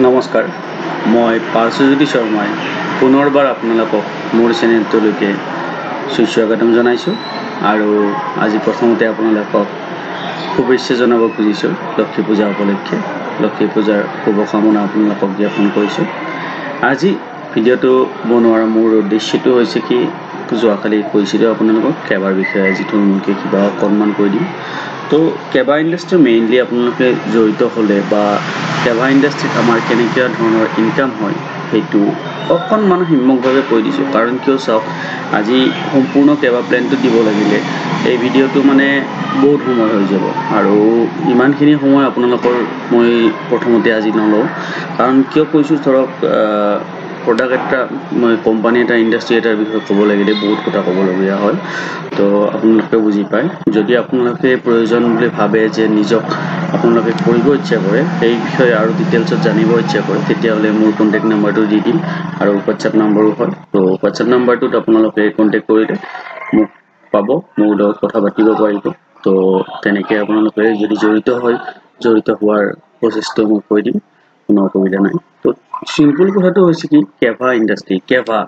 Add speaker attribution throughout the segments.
Speaker 1: নমস্কাৰ মই পাৰ্শ্বজ্যোতি শৰ্মাই পুনৰবাৰ আপোনালোকক মোৰ চেনেলটোলৈকে সুস্বাগতম জনাইছোঁ আৰু আজি প্ৰথমতে আপোনালোকক শুভেচ্ছা জনাব খুজিছোঁ লক্ষ্মী পূজা উপলক্ষে লক্ষ্মী পূজাৰ শুভকামনা আপোনালোকক জ্ঞাপন কৰিছোঁ আজি ভিডিঅ'টো বনোৱাৰ মোৰ উদ্দেশ্যটো হৈছে কি যোৱাকালি কৈছিলোঁ আপোনালোকক কেবাৰ বিষয়ে আজি থুলমূলকৈ কিবা অকণমান কৈ দিম তো কেবা ইণ্ডাষ্ট্ৰি মেইনলি আপোনালোকে জড়িত হ'লে বা কেবা ইণ্ডাষ্ট্ৰিত আমাৰ কেনেকুৱা ধৰণৰ ইনকাম হয় সেইটো অকণমান হিম্মকভাৱে কৈ দিছোঁ কাৰণ কিয় চাওক আজি সম্পূৰ্ণ কেবা প্লেনটো দিব লাগিলে এই ভিডিঅ'টো মানে বহুত সময় হৈ যাব আৰু ইমানখিনি সময় আপোনালোকৰ মই প্ৰথমতে আজি নলওঁ কাৰণ কিয় কৈছোঁ ধৰক প্ৰডাক্ট এটা মই কোম্পানী এটা ইণ্ডাষ্ট্ৰি এটাৰ বিষয়ে ক'ব লাগিলে বহুত কথা ক'বলগীয়া হয় তো আপোনালোকে বুজি পায় যদি আপোনালোকে প্ৰয়োজন বুলি ভাবে যে নিজক আপোনালোকে কৰিব ইচ্ছা কৰে এই বিষয়ে আৰু ডিটেইলছত জানিব ইচ্ছা কৰে তেতিয়াহ'লে মোৰ কণ্টেক্ট নাম্বাৰটো দি দিম আৰু হোৱাটছআপ নাম্বাৰো হয় তো হোৱাটছআপ নাম্বাৰটোত আপোনালোকে কণ্টেক্ট কৰিলে মোক পাব মোৰ লগত কথা পাতিব পাৰিব তো তেনেকৈ আপোনালোকে যদি জড়িত হোৱাৰ প্ৰচেছটো মই কৈ দিম কোনো অসুবিধা নাই তো সিম্পল কথাটো হৈছে কি কেভা ইণ্ডাষ্ট্ৰি কেভা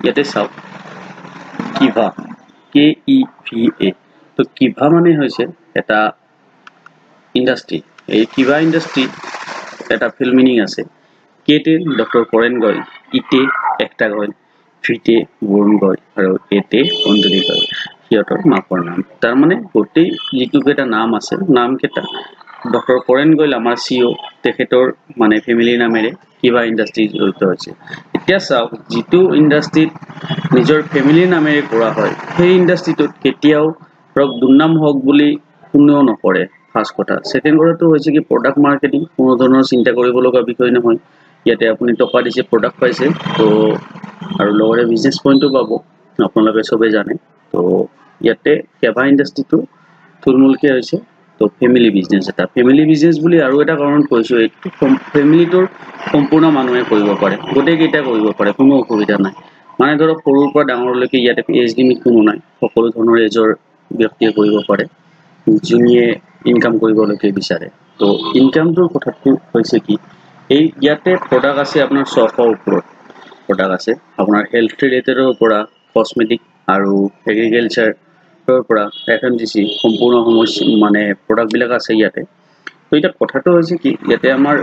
Speaker 1: ইয়াতে চাওক কিভা KEVA তো কিভা মানে হৈছে এটা ইণ্ডাষ্ট্ৰি এই কিভা ইণ্ডাষ্ট্ৰি এটা ফিল মিনিং আছে কেতে ডক্টৰ কৰেন গয় ইতে একটা গয় ফিতে বৰুণ গয় আৰু এতে অঞ্জলি গয় সিহঁতৰ মাকৰ নাম তাৰ মানে গোটেই যিটো কেইটা নাম আছে নাম কেইটা ডক্টৰ কৰেন গয় আমাৰ CEO তেখেতৰ মানে ফেমিলি নামেৰে কিভা ইণ্ডাষ্ট্ৰি জড়িত হৈছে এতিয়া চাওক যিটো ইণ্ডাষ্ট্ৰিত নিজৰ ফেমিলি নামেৰে কৰা হয় সেই ইণ্ডাষ্ট্ৰিটোত কেতিয়াও ধৰক দুৰ্নাম হওক বুলি কোনেও নকৰে ফাৰ্ষ্ট কথা সেকেন্ড কথাটো হৈছে কি প্ৰডাক্ট মাৰ্কেটিং কোনো ধৰণৰ চিন্তা কৰিব লগা বিষয় নহয় ইয়াতে আপুনি টকা দিছে প্ৰডাক্ট পাইছে তো আৰু লগতে বিজনেছ পইণ্টটো পাব আপোনালোকে সবে জানে তো ইয়াতে কেভা ইণ্ডাষ্ট্ৰিটো থুলমূলকৈ হৈছে তো ফেমিলি বিজনেছ এটা ফেমিলি বিজনেছ বুলি আৰু এটা কাৰণত কৈছোঁ এইটো ফেমিলিটোৰ সম্পূৰ্ণ মানুহে কৰিব পাৰে গোটেইকেইটা কৰিব পাৰে কোনো অসুবিধা নাই মানে ধৰক সৰুৰ পৰা ডাঙৰলৈকে ইয়াতে এজ লিমিট কোনো নাই সকলো ধৰণৰ এজৰ ব্যক্তিয়ে কৰিব পাৰে যোনে ইনকাম কৰিবলৈকে বিচাৰে তো ইনকামটোৰ কথাটো হৈছে কি এই ইয়াতে প্ৰডাক্ট আছে আপোনাৰ 600 ওপৰত প্ৰডাক্ট আছে আপোনাৰ হেল্থ ৰিলেটেডৰ পৰা কসমেটিক আৰু এগ্ৰিকালচাৰৰ পৰা FMCG সম্পূৰ্ণ সমস্যা মানে প্ৰডাক্টবিলাক আছে ইয়াতে তো এটা কথাটো হৈছে কি ইয়াতে আমাৰ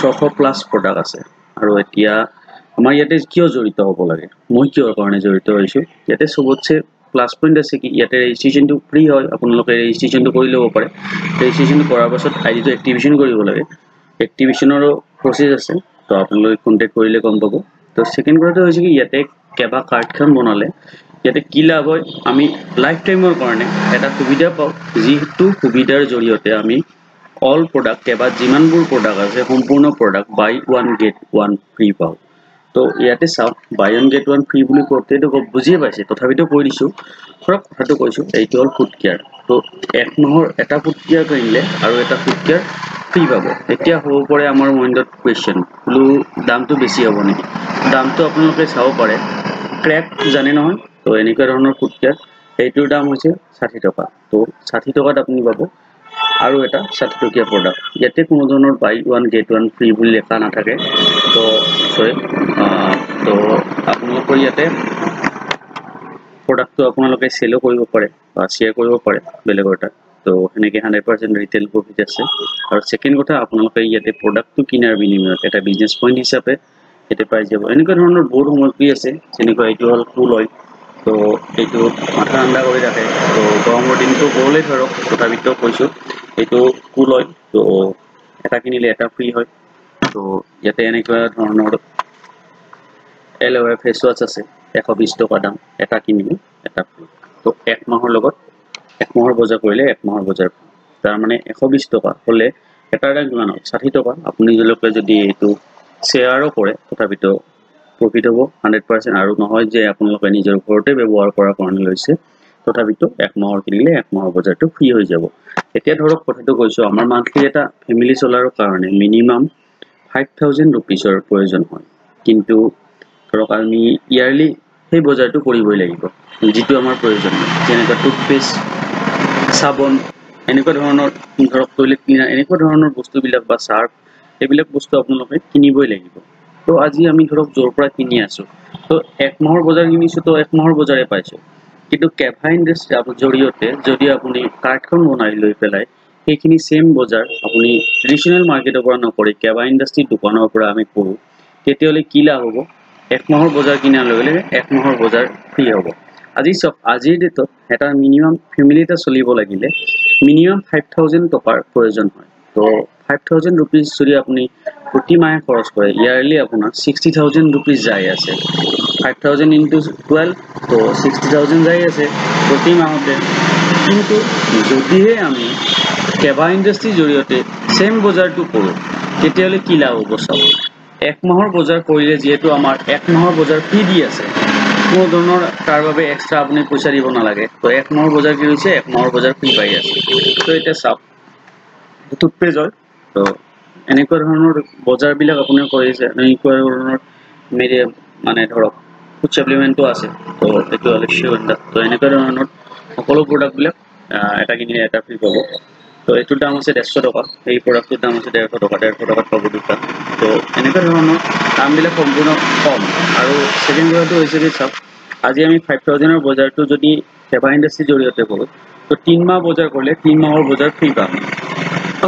Speaker 1: 600 প্লাস প্ৰডাক্ট আছে আৰু এতিয়া আমাৰ ইয়াতে কিয় জড়িত হ'ব লাগে মই কিয়ৰ কাৰণে জড়িত হৈছোঁ ইয়াতে সবতছে প্লাস পইণ্ট আছে কি ইয়াতে ৰেজিষ্ট্ৰেচনটো ফ্ৰী হয় আপোনালোকে ৰেজিষ্ট্ৰেচনটো কৰি ল'ব পাৰে ৰেজিষ্ট্ৰেচনটো কৰাৰ পাছত আইডিটো এক্টিভেশ্যন কৰিব লাগে এক্টিভেশ্যনৰো প্ৰচেছ আছে তো আপোনালোকে কণ্টেক্ট কৰিলে গম পাব তো সেকেন্ড কথাটো হৈছে কি ইয়াতে কেবা কাৰ্ডখন বনালে ইয়াতে কি লাভ হয় আমি লাইফ টাইমৰ কাৰণে এটা সুবিধা পাওঁ যিটো সুবিধাৰ জৰিয়তে আমি অল প্ৰডাক্ট কেবা যিমানবোৰ প্ৰডাক্ট আছে সম্পূৰ্ণ প্ৰডাক্ট বাই 1 get 1 ফ্ৰী পাওঁ তো ইয়াতে চাওক বাই 1 get 1 ফ্ৰী বুলি কওঁতেতো বুজিয়ে পাইছে তথাপিতো কৈ দিছোঁ ধৰক কথাটো কৈছোঁ এইটো হ'ল ফুড কেয়াৰ তো এক মাহৰ এটা ফুড কেয়াৰ কিনিলে আৰু এটা ফুড কেয়াৰ ফ্ৰী পাব এতিয়া হ'ব পাৰে আমাৰ মাইণ্ডত কুৱেশ্যন বোলো দামটো বেছি হ'ব নেকি দামটো আপোনালোকে চাব পাৰে ক্ৰেপ জানে নহয় তো এনেকুৱা ধৰণৰ ফুড কেয়াৰ এইটোৰ দাম হৈছে 60 টকা তো 60 টকাত আপুনি পাব আৰু এটা 60 টকীয়া প্ৰডাক্ট ইয়াতে কোনো ধৰণৰ বাই 1 get 1 ফ্ৰী বুলি লেখা নাথাকে তো তো আপোনালোকৰ ইয়াতে প্ৰডাক্টটো আপোনালোকে চেলো কৰিব পাৰে বা শ্বেয়াৰ কৰিব পাৰে বেলেগৰ তাত তো সেনেকৈ 100% ৰিটেইল প্ৰফিট আছে আৰু সেকেন্ড কথা আপোনালোকে ইয়াতে প্ৰডাক্টটো কিনাৰ বিনিময়ত এটা বিজনেছ পইণ্ট হিচাপে ইয়াতে পাই যাব এনেকুৱা ধৰণৰ বহুত সামগ্ৰী আছে যেনেকুৱা এইটো হ'ল কুল অইল তো এইটো মাথা ঠাণ্ডা কৰি ৰাখে তো গৰমৰ দিনটো গ'লেই ধৰক তথাপিতো কৈছোঁ এইটো কুল অইল তো এটা কিনিলে এটা ফ্ৰী হয় তো ইয়াতে এনেকুৱা ধৰণৰ এল'ভেৰা ফেচ ৱাছ আছে 120 টকা দাম এটা কিনিলে এটা ফ্ৰী তো এক মাহৰ লগত এক মাহৰ বজাৰ কৰিলে এক মাহৰ বজাৰ তাৰ মানে 120 টকা হ'লে এটাৰ দাম কিমান হয় 60 টকা আপুনি যদি এইটো শ্বেয়াৰো কৰে তথাপিতো প্ৰফিট হ'ব 100% আৰু নহয় যে আপোনালোকে নিজৰ ঘৰতে ব্যৱহাৰ কৰাৰ কাৰণে লৈছে তথাপিতো এক মাহৰ কিনিলে এক মাহৰ বজাৰটো ফ্ৰী হৈ যাব এতিয়া ধৰক কথাটো কৈছোঁ আমাৰ মান্থলি এটা ফেমিলি চলাৰ কাৰণে মিনিমাম 5000 रुपीसৰ প্ৰয়োজন হয় কিন্তু ধৰক আমি ইয়াৰলি সেই বজাৰটো কৰিবই লাগিব যিটো আমাৰ প্ৰয়োজন যেনেকৈ টুথপেষ্ট সাবন এনেকুৱা ধৰণৰ ধৰক টয়লেট ক্লিনাৰ এনেকুৱা ধৰণৰ বস্তুবিলাক বা সাৰ্ফ এইবিলাক বস্তু আপোনালোকে কিনিবই লাগিব। তো আজি আমি ধৰক য'ৰ পৰা কিনি আছোঁ, তো 1 মাহৰ বজাৰ কিনিছোঁ, তো 1 মাহৰ বজাৰে পাইছোঁ। কিন্তু কেভা ইণ্ডাষ্ট্ৰীৰ জৰিয়তে যদি আপুনি কাৰ্ডখন বনাই লৈ পেলাই সেইখিনি সেম বজাৰ আপুনি ট্ৰেডিশ্যনেল মাৰ্কেটৰ পৰা নকৰি কেভা ইণ্ডাষ্ট্ৰীৰ দোকানৰ পৰা আমি কৰোঁ, তেতিয়াহ'লে কি লাভ হ'ব? 1 মাহৰ বজাৰ কিনাৰ লগে লগে 1 মাহৰ বজাৰ ফ্ৰী হ'ব। আজি চাওক, আজিৰ ডেটত এটা মিনিমাম ফেমিলি এটা চলিব লাগিলে মিনিমাম 5,000 টকাৰ প্ৰয়োজন হয়। তো 5,000 rupees যদি আপুনি প্ৰতি মাহে খৰচ কৰে, ইয়াৰলি আপোনাৰ 60,000 rupees যাই আছে। 5,000 into 12, তো 60,000 যাই আছে প্ৰতি মাহতে। কিন্তু যদিহে আমি কেভা ইণ্ডাষ্ট্ৰীৰ জৰিয়তে সেম বজাৰটো কৰোঁ, তেতিয়াহ'লে কি লাভ হ'ব চাওক। 1 মাহৰ বজাৰ কৰিলে যিহেতু আমাৰ 1 মাহৰ বজাৰ ফ্ৰী দি আছে, কোনো ধৰণৰ তাৰ বাবে এক্সট্ৰা আপুনি পইচা দিব নালাগে। তো 1 মাহৰ বজাৰ কি হৈছে, 1 মাহৰ বজাৰ ফ্ৰী পাই আছে। তো এতিয়া চাওক, টুথপেষ্ট হয়, তো এনেকুৱা ধৰণৰ বজাৰবিলাক আপুনি কৰিছে, এনেকুৱা ধৰণৰ মানে ধৰক ফুড ছাপ্লিমেণ্টো আছে, তো এইটো আলস্যগন্ধা। তো এনেকুৱা ধৰণৰ সকলো প্ৰডাক্টবিলাক এটা কিনিলে এটা ফ্ৰী পাব। তো এইটোৰ দাম আছে 150 টকা, এই প্ৰডাক্টটোৰ দাম আছে 150 টকা, 150 টকাত পাব দুটা। তো এনেকুৱা ধৰণৰ দামবিলাক সম্পূৰ্ণ কম। আৰু ছেকেণ্ড কথাটো হৈছে কি চাওক, আজি আমি 5,000ৰ বজাৰটো যদি কেভা ইণ্ডাষ্ট্ৰীৰ জৰিয়তে কৰোঁ, তো 3 মাহ বজাৰ কৰিলে 3 মাহৰ বজাৰ ফ্ৰী পাম।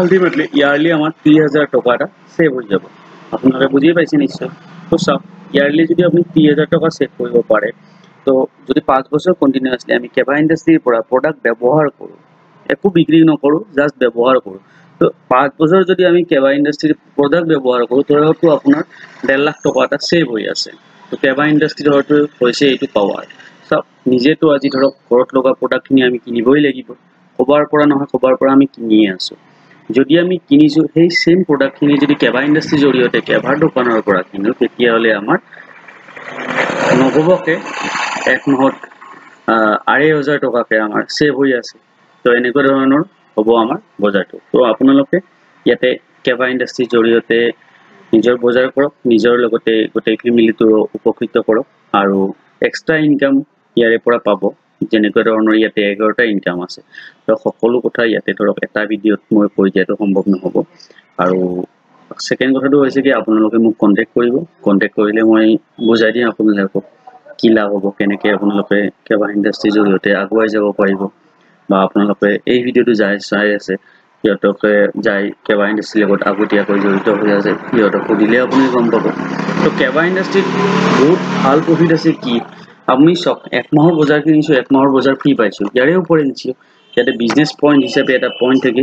Speaker 1: আল্টিমেটলি ইয়াৰলি আমাৰ 30,000 টকা এটা সেভ হৈ যাব। আপোনালোকে বুজি পাইছে নিশ্চয়। তো চাওক, ইয়াৰলি যদি আপুনি 30,000 টকা সেভ কৰিব পাৰে, তো যদি 5 বছৰ কণ্টিনিউৱাছলি আমি কেভা ইণ্ডাষ্ট্ৰীৰ পৰা প্ৰডাক্ট ব্যৱহাৰ কৰোঁ, একো বিক্ৰী নকৰোঁ, জাষ্ট ব্যৱহাৰ কৰোঁ, তো 5 বছৰ যদি আমি কেভা ইণ্ডাষ্ট্ৰীৰ প্ৰডাক্ট ব্যৱহাৰ কৰোঁ, তো আপোনাৰ 1.5 লাখ টকা এটা সেভ হৈ আছে। তো কেভা ইণ্ডাষ্ট্ৰীৰ হয়তো হৈছে এইটো পাৱাৰ। চাওক, নিজেতো আজি ধৰক ঘৰত লগা প্ৰডাক্টখিনি আমি কিনিবই লাগিব, ক'বাৰ পৰা নহয় ক'বাৰ পৰা আমি কিনিয়ে আছোঁ। যদি আমি কিনিছোঁ সেই সেম প্ৰডাক্টখিনি যদি কেভা ইণ্ডাষ্ট্ৰীৰ জৰিয়তে কেভাৰ দোকানৰ পৰা কিনো, তেতিয়াহ'লে আমাৰ নভবাকে 1 মাহত 2,500 টকাকে আমাৰ সেভ হৈ আছে। তো এনেকুৱা ধৰণৰ হ'ব আমাৰ বজাৰটো। তো আপোনালোকে ইয়াতে কেভা ইণ্ডাষ্ট্ৰীৰ জৰিয়তে নিজৰ বজাৰ কৰক, নিজৰ লগতে গোটেই ফেমিলিটো উপকৃত কৰক, আৰু এক্সট্ৰা ইনকাম ইয়াৰে পৰা পাব। যেনেকুৱা ধৰণৰ ইয়াতে 11টা ইনকাম আছে। তো সকলো কথা ইয়াতে ধৰক এটা ভিডিঅ'ত মই কৈ দিয়াটো সম্ভৱ নহ'ব। আৰু ছেকেণ্ড কথাটো হৈছে কি, আপোনালোকে মোক কণ্টেক্ট কৰিব। কণ্টেক্ট কৰিলে মই বুজাই দিম আপোনালোকক কি লাভ হ'ব, কেনেকৈ আপোনালোকে কেভা ইণ্ডাষ্ট্ৰীৰ জৰিয়তে আগুৱাই যাব পাৰিব। বা আপোনালোকে এই ভিডিঅ'টো চাই আছে, সিহঁতকে যাই কেভা ইণ্ডাষ্ট্ৰীৰ লগত আগতীয়াকৈ জড়িত হৈ আছে, সিহঁতক সুধিলে আপুনি গম পাব। তো কেভা ইণ্ডাষ্ট্ৰীত বহুত ভাল প্ৰফিট আছে। কি আপুনি চাওক, 1 মাহৰ বজাৰ কিনিছোঁ, 1 মাহৰ বজাৰ ফ্ৰী পাইছোঁ। ইয়াৰে উপৰিঞ্চি ইয়াতে বিজনেছ পইণ্ট হিচাপে এটা পইণ্ট থাকে,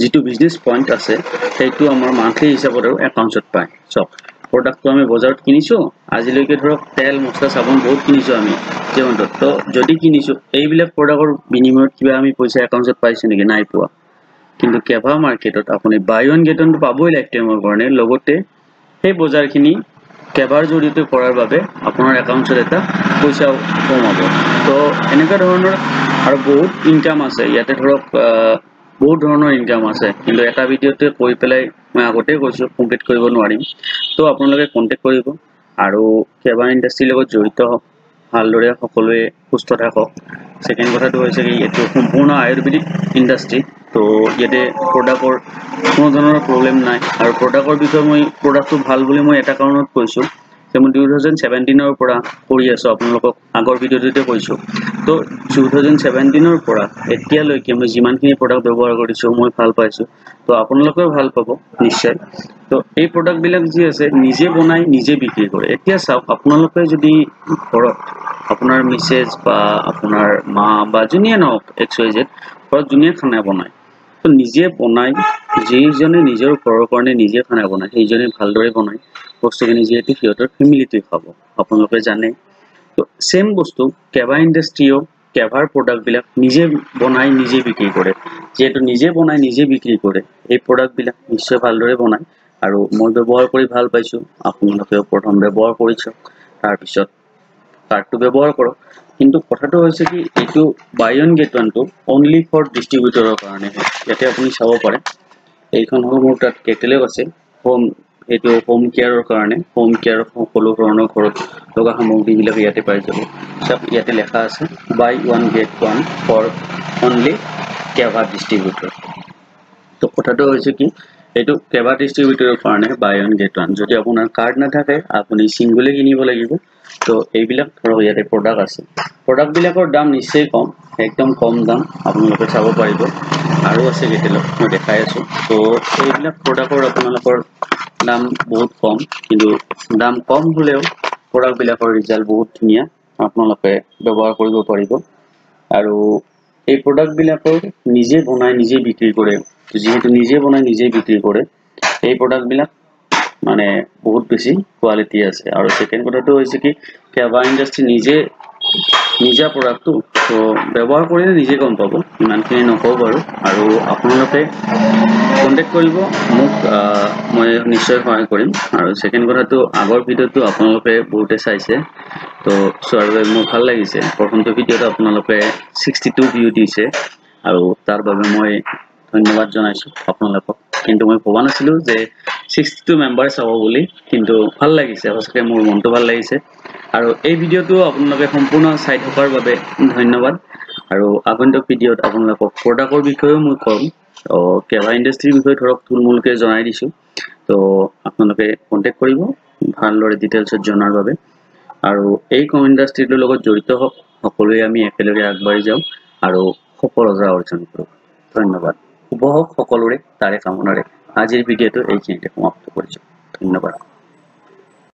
Speaker 1: যিটো বিজনেছ পইণ্ট আছে সেইটো আমাৰ মান্থলি হিচাপত আৰু একাউণ্টছত পায়। চাওক, প্ৰডাক্টটো আমি বজাৰত কিনিছোঁ, আজিলৈকে ধৰক তেল মছলা চাবোন বহুত কিনিছোঁ আমি জীৱনটোত। তো যদি কিনিছোঁ, এইবিলাক প্ৰডাক্টৰ বিনিময়ত কিবা আমি পইচা একাউণ্টছত পাইছোঁ নেকি? নাই পোৱা। কিন্তু কেভা মাৰ্কেটত আপুনি বাই ওৱান গেট ওৱানটো পাবই লাইফ টাইমৰ কাৰণে, লগতে সেই বজাৰখিনি কেভাৰ জৰিয়তে কৰাৰ বাবে আপোনাৰ একাউণ্টছত এটা পইচাও সোমাব। তো এনেকুৱা ধৰণৰ আৰু বহুত ইনকাম আছে ইয়াতে। ধৰক বহুত ধৰণৰ ইনকাম আছে, কিন্তু এটা ভিডিঅ'তে কৈ পেলাই মই আগতেই কৈছোঁ কমপ্লিট কৰিব নোৱাৰিম। তো আপোনালোকে কণ্টেক্ট কৰিব আৰু কেভা ইণ্ডাষ্ট্ৰীৰ লগত জড়িত হওক, ভালদৰে সকলোৱে সুস্থ থাকক। ছেকেণ্ড কথাটো হৈছে কি, এইটো সম্পূৰ্ণ আয়ুৰ্বেদিক ইণ্ডাষ্ট্ৰী। তো ইয়াতে প্ৰডাক্টৰ কোনো ধৰণৰ প্ৰব্লেম নাই। আৰু প্ৰডাক্টৰ বিষয়ে প্ৰডাক্টটো ভাল বুলি মই এটা কাৰণত কৈছোঁ যে মই 2017ৰ পৰা কৰি আছোঁ, আপোনালোকক আগৰ ভিডিঅ'টোতে কৈছোঁ। তো 2017ৰ পৰা এতিয়ালৈকে মই যিমানখিনি প্ৰডাক্ট ব্যৱহাৰ কৰিছোঁ, মই ভাল পাইছোঁ। তো আপোনালোকেও ভাল পাব নিশ্চয়। তো এই প্ৰডাক্টবিলাক যি আছে নিজে বনাই নিজে বিক্ৰী কৰে। এতিয়া চাওক, আপোনালোকে যদি ঘৰত আপোনাৰ মিছেছ বা আপোনাৰ মা বা যোনে নহওক XYZ ঘৰত যোনে খানা বনায়, তো নিজে বনাই, যিজনে নিজৰ ঘৰৰ কাৰণে নিজে খানা বনায় সেইজনে ভালদৰে বনায় বস্তুখিনি, যিহেতু সিহঁতৰ ফেমিলিটোৱে খাব, আপোনালোকে জানে। তো সেম বস্তু কেভা ইণ্ডাষ্ট্ৰীও কেভাৰ প্ৰডাক্টবিলাক নিজে বনাই নিজে বিক্ৰী কৰে। যিহেতু নিজে বনাই নিজে বিক্ৰী কৰে, এই প্ৰডাক্টবিলাক নিশ্চয় ভালদৰে বনায়। আৰু মই ব্যৱহাৰ কৰি ভাল পাইছোঁ, আপোনালোকেও প্ৰথম ব্যৱহাৰ কৰি চাওক, তাৰপিছত কাৰ্ডটো ব্যৱহাৰ কৰক। কিন্তু কথাটো হৈছে কি, এইটো বাই ওৱান গেট ওৱানটো অনলি ফৰ ডিষ্ট্ৰিবিউটৰৰ কাৰণে হয়। ইয়াতে আপুনি চাব পাৰে, এইখন হ'ল মোৰ তাত কেটেলগ আছে এইটো হোম কেয়াৰৰ কাৰণে। হোম কেয়াৰ সকলো ধৰণৰ ঘৰত লগা সামগ্ৰীবিলাক ইয়াতে পাই যাব। চব ইয়াতে লেখা আছে, buy one get one for only কেভা ডিষ্ট্ৰিবিউটৰ। তো কথাটো হৈছে কি এইটো কেবা ডিস্ট্ৰিবিউটৰৰ কাৰণে বাই ওৱান গেট ওৱান যদি আপোনাৰ কাৰ্ড নাথাকে আপুনি সিঙ্গলে কিনিব লাগিব তো এইবিলাক ধৰক ইয়াতে প্ৰডাক্ট আছে প্ৰডাক্ট বিলাকৰ দাম নিশ্চয় কম একদম কম দাম আপোনালোকে চাব পাৰিব আৰু আছে কেটেলগ মই দেখাই আছো তো এইবিলাক প্ৰডাক্টৰ আপোনালোকৰ দাম বহুত কম কিন্তু দাম কম হলেও প্ৰডাক্ট বিলাকৰ ৰিজাল্ট বহুত ধুনীয়া আপোনালোকে ব্যৱহাৰ কৰিব পাৰিব আৰু এই প্ৰডাক্ট বিলাকৰ নিজে বনাই নিজে বিক্ৰী কৰে যেহেতু নিজে বনাই নিজে বিক্ৰী কৰে এই প্ৰডাক্ট বিলাক মানে বহুত বেছি কোৱালিটি আছে আৰু সেকেন্ড কথাটো হৈছে কি কেবা ইন্ডাস্ট্ৰি নিজা প্ৰডাক্টটো তো ব্যৱহাৰ কৰিলে নিজে গম পাব ইমানখিনি নকওঁ বাৰু আৰু আপোনালোকে কন্টাক্ট কৰিব মোক মই নিশ্চয় সহায় কৰিম আৰু সেকেন্ড কথাটো আগৰ ভিডিওটো আপোনালোকে বহুতে চাইছে তো সৰ্বে মোৰ ভাল লাগিছে প্ৰথমটো ভিডিওটো আপোনালোকে 62 ভিউ দিছে আৰু তাৰ বাবে মই ধন্যবাদ জনাইছো আপোনালোকক কিন্তু মই ভবা নাছিলো যে 62 মেম্বাৰছ হ'ব বুলি কিন্তু ভাল লাগিছে সঁচাকৈ মোৰ মনটো ভাল লাগিছে আৰু এই ভিডিওটো আপোনালোকে সম্পূৰ্ণ চাই থকাৰ বাবে ধন্যবাদ আৰু আগন্তুক ভিডিওত আপোনালোকক প্ৰডাক্টৰ বিষয়েও মই কম কেবা ইন্ডাস্ট্ৰিৰ বিষয়ে ধৰক থুলমূলকৈ জনাই দিছো তো আপোনালোকে কন্টাক্ট কৰিব ভালদৰে ডিটেইলছত জনাৰ বাবে আৰু এই কম ইন্ডাস্ট্ৰিৰ লগত জড়িত হওক সকলোৱে আমি একেলগে আগবাঢ়ি যাওঁ আৰু সফলতা অৰ্জন কৰোঁ ধন্যবাদ শুভ হওক সকলোৰে তাৰে কামনাৰে আজিৰ ভিডিওটো এইখিনিতে সমাপ্ত কৰিছো ধন্যবাদ